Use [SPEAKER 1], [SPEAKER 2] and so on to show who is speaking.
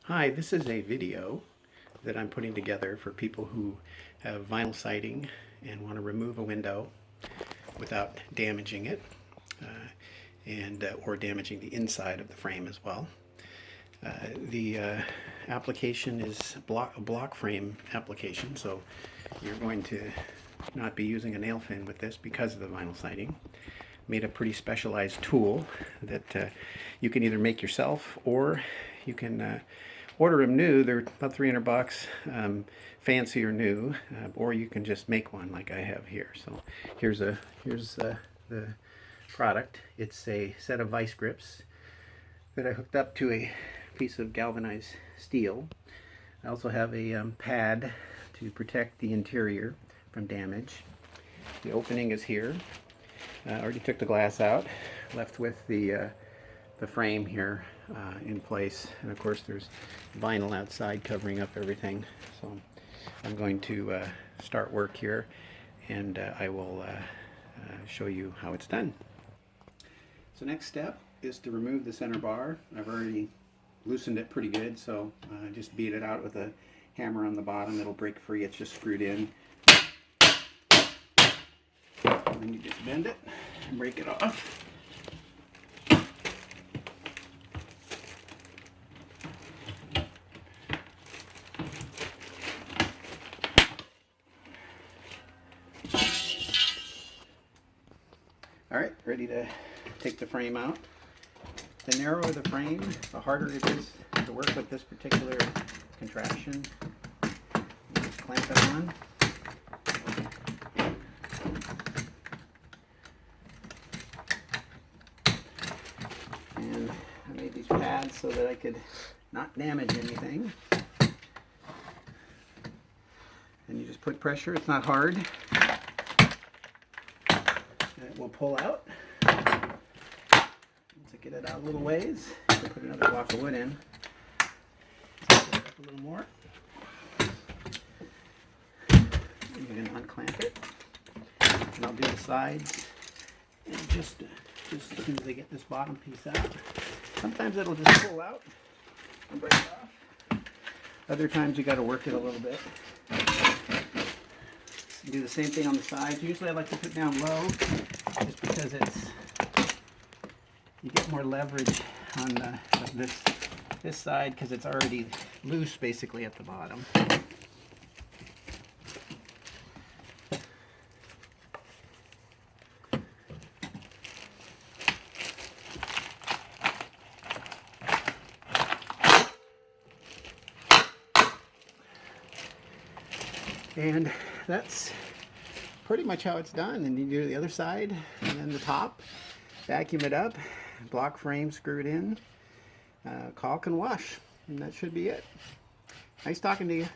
[SPEAKER 1] Hi, this is a video that I'm putting together for people who have vinyl siding and want to remove a window without damaging it or damaging the inside of the frame as well. The application is a block frame application, so you're going to not be using a nail fin with this because of the vinyl siding. Made a pretty specialized tool that you can either make yourself or you can order them new. They're about 300 bucks, fancy or new, or you can just make one like I have here. So here's the product. It's a set of vice grips that I hooked up to a piece of galvanized steel. I also have a pad to protect the interior from damage. The opening is here. I already took the glass out, left with the frame here in place, and of course there's vinyl outside covering up everything. So I'm going to start work here, and I will show you how it's done. So next step is to remove the center bar. I've already loosened it pretty good, so just beat it out with a hammer on the bottom. It'll break free. It's just screwed in. And then you just bend it and break it off. Alright, ready to take the frame out. The narrower the frame, the harder it is to work with this particular contraption. Just clamp it on. And I made these pads so that I could not damage anything. And you just put pressure, it's not hard. And it will pull out. Once I get it out a little ways, I'll put another block of wood in. Set it up a little more. You can unclamp it. And I'll do the sides. And just as soon as I get this bottom piece out. Sometimes it'll just pull out and break off. Other times you got to work it a little bit. Do the same thing on the sides. Usually I like to put down low, just because you get more leverage on this side because it's already loose basically at the bottom. And that's pretty much how it's done. And you do the other side and then the top, vacuum it up, block frame screwed in, caulk and wash, and that should be it. Nice talking to you.